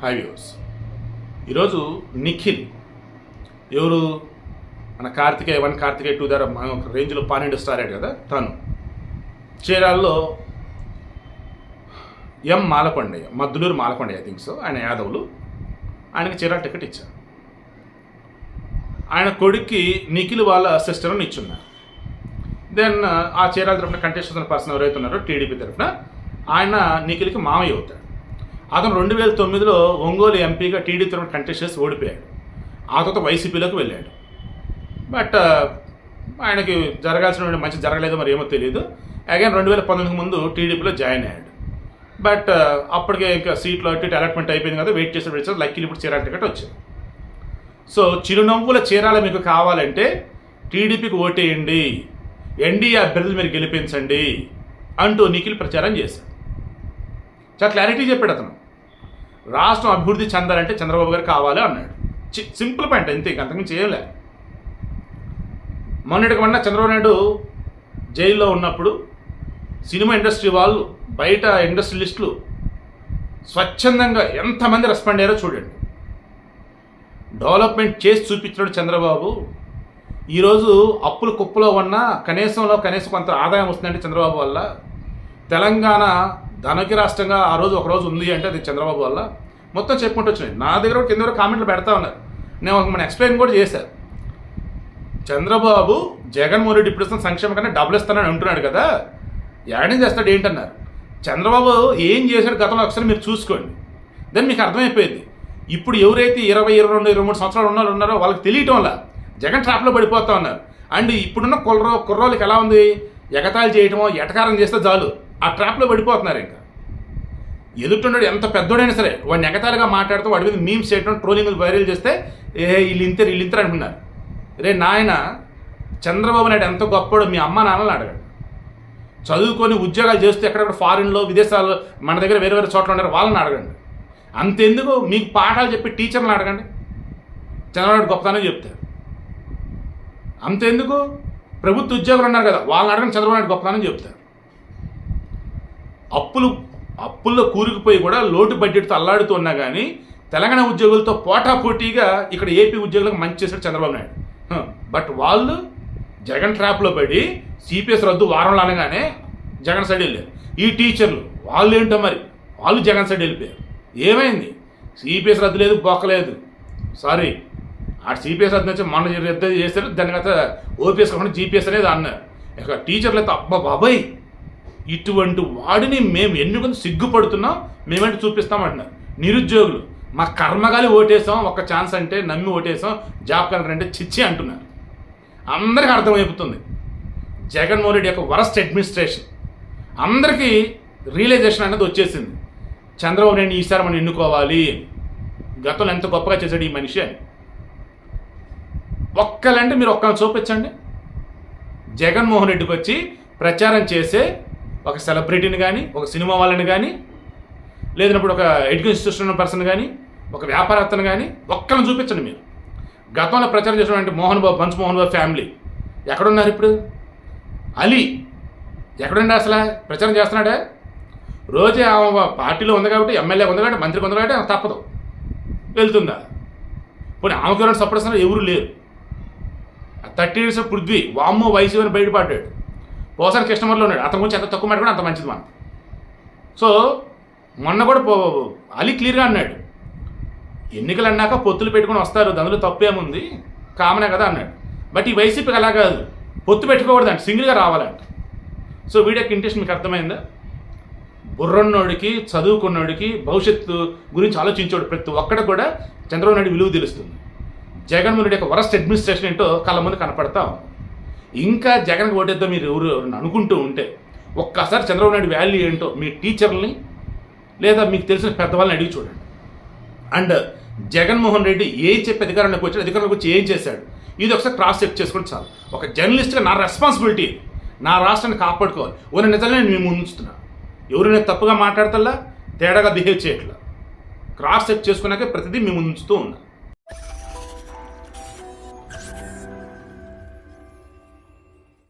High viewers. ఈరోజు నిఖిల్ ఎవరు మన కార్తికేయ 1 కార్తికేయ 2 ద్వారా ఒక రేంజ్లో పానిండు స్టార్ అయ్యాడు కదా, తను చీరాల్లో మాలకొండయ్య, మద్దులూరు మాలకొండయ్య థింక్ సో, ఆయన యాదవులు, ఆయనకి చీరాల టికెట్ ఇచ్చారు. ఆయన కొడుక్కి నిఖిల్ వాళ్ళ సిస్టర్ని ఇచ్చున్నారు. దెన్ ఆ చీరాల తరఫున కంటెస్ట్ అవుతున్న పర్సన్ ఎవరైతే ఉన్నారో టీడీపీ తరఫున ఆయన నిఖిల్కి మామయ్య అవుతాడు. అతను 2009లో ఒంగోలు ఎంపీగా టీడీపీ తరఫున కంటెస్ట్ చేసి ఓడిపోయాడు. ఆ తర్వాత వైసీపీలోకి వెళ్ళాడు. బట్ ఆయనకి జరగాల్సిన మంచి జరగలేదో మరి ఏమో తెలియదు. అగైన్ 2019 ముందు టీడీపీలో జాయిన్ అయ్యాడు. బట్ అప్పటికే ఇంకా సీట్లో అటు అలాట్మెంట్ అయిపోయింది కదా, వెయిట్ చేసి లక్కీలు ఇప్పుడు చీరాల టికెట్ వచ్చింది. సో చిరునవ్వుల చీరాల మీకు కావాలంటే టీడీపీకి ఓటేయండి, ఎన్డీఏ అభ్యర్థులు మీరు గెలిపించండి అంటూ నిఖిల్ ప్రచారం చేశాడు. చాలా క్లారిటీ చెప్పాడు అతను. రాష్ట్రం అభివృద్ధి చెందాలంటే చంద్రబాబు గారు కావాలి అన్నాడు. సింపుల్ పాయింట్ అంతే, అంతకుమించి చేయలే. మొన్నటికి మొన్న చంద్రబాబు నాయుడు జైల్లో ఉన్నప్పుడు సినిమా ఇండస్ట్రీ వాళ్ళు, బయట ఇండస్ట్రియలిస్టులు స్వచ్ఛందంగా ఎంతమంది రెస్పాండ్ అయ్యారో చూడండి. డెవలప్మెంట్ చేసి చూపించాడు చంద్రబాబు. ఈరోజు అప్పులు కుప్పలో ఉన్నా కనీసం కొంత ఆదాయం వస్తుందంటే చంద్రబాబు వల్ల. తెలంగాణ ధనకి రాష్ట్రంగా ఆ రోజు ఒకరోజు ఉంది అంటే అది చంద్రబాబు వల్ల. మొత్తం చెప్పుకుంటూ వచ్చినాయి. నా దగ్గర కింద వరకు కామెంట్లు పెడతా ఉన్నారు. నేను మన ఎక్స్ప్లెయిన్ కూడా చేశాను. చంద్రబాబు జగన్మోహన్ రెడ్డి ఇప్పుడు ఇస్తున్న సంక్షేమం కన్నా డబ్బులు ఇస్తానని అంటున్నాడు కదా, యాడ్ చేస్తాడు ఏంటన్నారు. చంద్రబాబు ఏం చేశాడు గతంలో ఒకసారి మీరు చూసుకోండి, దాన్ని మీకు అర్థమైపోయింది. ఇప్పుడు ఎవరైతే 20, 22, 23 సంవత్సరాలు ఉన్నారో వాళ్ళకి తెలియటం వల్ల జగన్ ట్రాప్లో పడిపోతా ఉన్నారు. అండ్ ఇప్పుడున్న కుర్రోళ్ళకి ఎలా ఉంది, ఎగతాళి చేయటమో ఎటకారం చేస్తే చాలు ఆ ట్రాప్లో పడిపోతున్నారు. ఇంకా ఎదుటిన్నాడు ఎంత పెద్దోడైనా సరే వాడిని ఎగతాళిగా మాట్లాడుతూ వాడి మీద మీమ్స్ చేయడం, ట్రోలింగ్లు వైరల్ చేస్తే వీళ్ళు ఇంతరు అంటున్నారు. రే నాయన, చంద్రబాబు నాయుడు ఎంత గొప్పడో మీ అమ్మ నాన్నలు అడగండి. చదువుకొని ఉద్యోగాలు చేస్తే ఎక్కడెక్కడ ఫారిన్లో విదేశాల్లో మన దగ్గర వేరే వేరే చోట్ల ఉన్నారు, వాళ్ళని అడగండి. అంతెందుకు మీకు పాఠాలు చెప్పి టీచర్లను అడగండి, చంద్రబాబు నాయుడు గొప్పతనం చెప్తారు. అంతెందుకు ప్రభుత్వ ఉద్యోగులు ఉన్నారు కదా, వాళ్ళని అడగండి, చంద్రబాబు నాయుడు గొప్పతనం చెప్తారు. అప్పుల్లో కూరుకుపోయి కూడా లోటు బడ్జెట్తో అల్లాడుతూ ఉన్నా కానీ తెలంగాణ ఉద్యోగులతో పోటాపోటీగా ఇక్కడ ఏపీ ఉద్యోగులకు మంచి చేశాడు చంద్రబాబు నాయుడు. బట్ వాళ్ళు జగన్ ట్రాప్లో పడి సిపిఎస్ రద్దు వారంలో అనగానే జగన్ సైడ్ వెళ్ళారు. ఈ టీచర్లు వాళ్ళు ఏంటో మరి వాళ్ళు జగన్ సైడ్ వెళ్ళిపోయారు. ఏమైంది? సిపిఎస్ రద్దు లేదు, బొక్కలేదు. సారీ, ఆ సిపిఎస్ రద్దు నుంచి మొన్న రద్దు చేశారు, దాని తర్వాత ఓపీఎస్ కాకుండా జీపీఎస్ అనేది అన్నారు. ఇక టీచర్లు అయితే అబ్బా బాబాయ్, ఇటువంటి వాడిని మేము ఎన్నుకొని సిగ్గుపడుతున్నాం, మేమేంటి చూపిస్తామంటున్నారు. నిరుద్యోగులు మా కర్మగాలి ఓటేసాం, ఒక ఛాన్స్ అంటే నమ్మి ఓటేసాం, జాబ్ కలెక్టర్ అంటే చిచ్చి అంటున్నారు. అందరికీ అర్థమైపోతుంది జగన్మోహన్ రెడ్డి యొక్క వరస్ట్ అడ్మినిస్ట్రేషన్. అందరికీ రియలైజేషన్ అనేది వచ్చేసింది, చంద్రబాబు నాయుడు ఈసారి మనం ఎన్నుకోవాలి, గతంలో ఎంత గొప్పగా చేశాడు ఈ మనిషి అని. ఒక్కలంటే మీరు ఒక్కరిని చూపించండి. జగన్మోహన్ రెడ్డికి వచ్చి ప్రచారం చేసే ఒక సెలబ్రిటీని కానీ, ఒక సినిమా వాళ్ళని కానీ, లేదన్నప్పుడు ఒక ఎడ్యుకేషన్ ఇన్స్టిట్యూషన్ పర్సన్ కానీ, ఒక వ్యాపారవేత్తను కానీ ఒక్కరిని చూపించండి మీరు. గతంలో ప్రచారం చేసినటువంటి బంచ్ మోహన్ బాబు ఫ్యామిలీ ఎక్కడున్నారు ఇప్పుడు? అలీ ఎక్కడుండి అసలు ప్రచారం చేస్తున్నాడా? రోజే ఆమె పార్టీలో ఉంది కాబట్టి, ఎమ్మెల్యే ఉంది కాబట్టి, మంత్రికి ఉంది కాబట్టి తప్పదు, వెళ్తుందా? పోనీ ఆమెకు ఎవరైనా సపోర్ట్ చేస్తున్నారు? ఎవరు లేరు. 30 years పృథ్వీ వామ్మో వయసు అని బయటపడ్డాడు. పోసాని కస్టమర్లో ఉన్నాడు. అతని గురించి ఎంత తక్కువ మాట్లాడు అంత మంచిది మనం. సో మొన్న కూడా అలీ క్లియర్గా అన్నాడు, ఎన్నికలు అన్నాక పొత్తులు పెట్టుకుని వస్తారు, అందులో తప్పేముంది, కామనే కదా అన్నాడు. బట్ ఈ వైసీపీకి అలా కాదు, పొత్తు పెట్టుకోకూడదంట, సింగిల్గా రావాలంట. సో వీడియోకి ఇంట్రెస్ట్ మీకు అర్థమైందా? బుర్రన్నోడికి, చదువుకున్నోడికి, భవిష్యత్తు గురించి ఆలోచించోడు ప్రతి ఒక్కడికి కూడా చంద్రబాబు నాయుడు విలువ తెలుస్తుంది. జగన్మోహన్ రెడ్డి యొక్క వరస్ట్ అడ్మినిస్ట్రేషన్ ఏంటో కళ్ళ ముందు కనపడతాం. ఇంకా జగన్కి ఓటేద్దాం మీరు ఎవరు అనుకుంటూ ఉంటే ఒక్కసారి చంద్రబాబు నాయుడు వాల్యూ ఏంటో మీ టీచర్లని లేదా మీకు తెలిసిన పెద్దవాళ్ళని అడిగి చూడండి. అండ్ జగన్మోహన్ రెడ్డి ఏం చెప్పి అధికారంలోకి వచ్చి ఏం చేశాడు, ఇది ఒకసారి క్రాస్ చెక్ చేసుకుంటే చాలు. ఒక జర్నలిస్ట్గా నా రెస్పాన్సిబిలిటీ, నా రాష్ట్రాన్ని కాపాడుకోవాలి. ఓ నిజంగా నేను మేము ఉంచుతున్నా, ఎవరైనా తప్పుగా మాట్లాడతల్లా, తేడాగా బిహేవ్ చేయట్లా, క్రాస్ చెక్ చేసుకున్నాకే ప్రతిదీ మేము ఉంచుతూ ఉన్నాం.